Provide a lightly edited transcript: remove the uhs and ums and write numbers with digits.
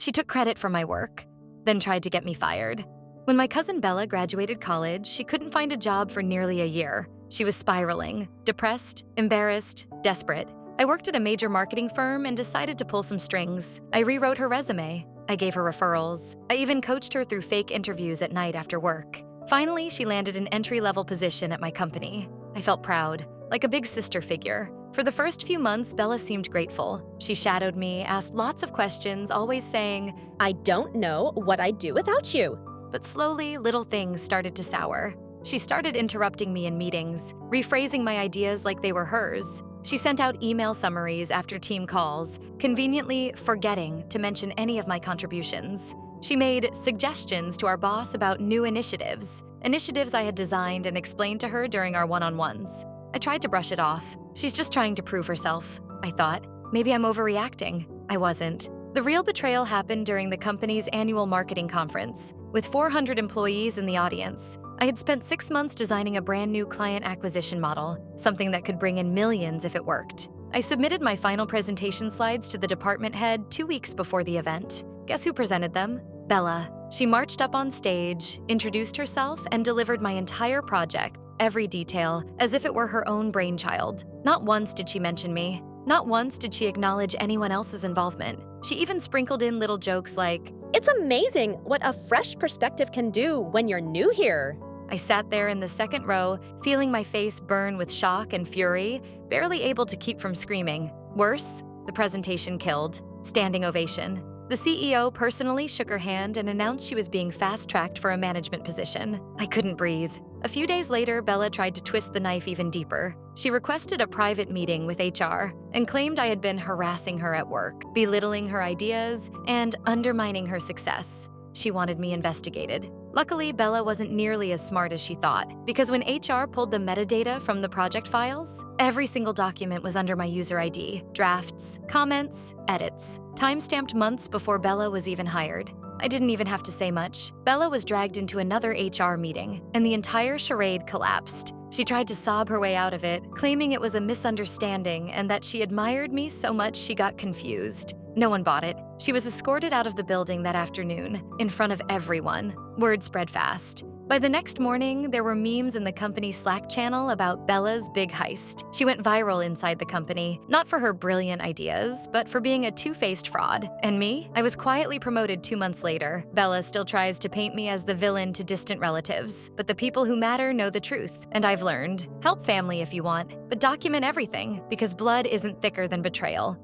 She took credit for my work, then tried to get me fired. When my cousin Bella graduated college, she couldn't find a job for nearly a year. She was spiraling, depressed, embarrassed, desperate. I worked at a major marketing firm and decided to pull some strings. I rewrote her resume. I gave her referrals. I even coached her through fake interviews at night after work. Finally, she landed an entry-level position at my company. I felt proud, like a big sister figure. For the first few months, Bella seemed grateful. She shadowed me, asked lots of questions, always saying, "I don't know what I'd do without you." But slowly, little things started to sour. She started interrupting me in meetings, rephrasing my ideas like they were hers. She sent out email summaries after team calls, conveniently forgetting to mention any of my contributions. She made suggestions to our boss about new initiatives I had designed and explained to her during our one-on-ones. I tried to brush it off. She's just trying to prove herself, I thought. Maybe I'm overreacting. I wasn't. The real betrayal happened during the company's annual marketing conference, with 400 employees in the audience. I had spent 6 months designing a brand new client acquisition model, something that could bring in millions if it worked. I submitted my final presentation slides to the department head 2 weeks before the event. Guess who presented them? Bella. She marched up on stage, introduced herself, and delivered my entire project, every detail, as if it were her own brainchild. Not once did she mention me. Not once did she acknowledge anyone else's involvement. She even sprinkled in little jokes like, "It's amazing what a fresh perspective can do when you're new here." I sat there in the second row, feeling my face burn with shock and fury, barely able to keep from screaming. Worse, the presentation killed. Standing ovation. The CEO personally shook her hand and announced she was being fast-tracked for a management position. I couldn't breathe. A few days later, Bella tried to twist the knife even deeper. She requested a private meeting with HR and claimed I had been harassing her at work, belittling her ideas, and undermining her success. She wanted me investigated. Luckily, Bella wasn't nearly as smart as she thought, because when HR pulled the metadata from the project files, every single document was under my user ID, drafts, comments, edits, timestamped months before Bella was even hired. I didn't even have to say much. Bella was dragged into another HR meeting, and the entire charade collapsed. She tried to sob her way out of it, claiming it was a misunderstanding and that she admired me so much she got confused. No one bought it. She was escorted out of the building that afternoon, in front of everyone. Word spread fast. By the next morning, there were memes in the company Slack channel about Bella's big heist. She went viral inside the company, not for her brilliant ideas, but for being a two-faced fraud. And me? I was quietly promoted 2 months later. Bella still tries to paint me as the villain to distant relatives, but the people who matter know the truth. And I've learned, help family if you want, but document everything, because blood isn't thicker than betrayal.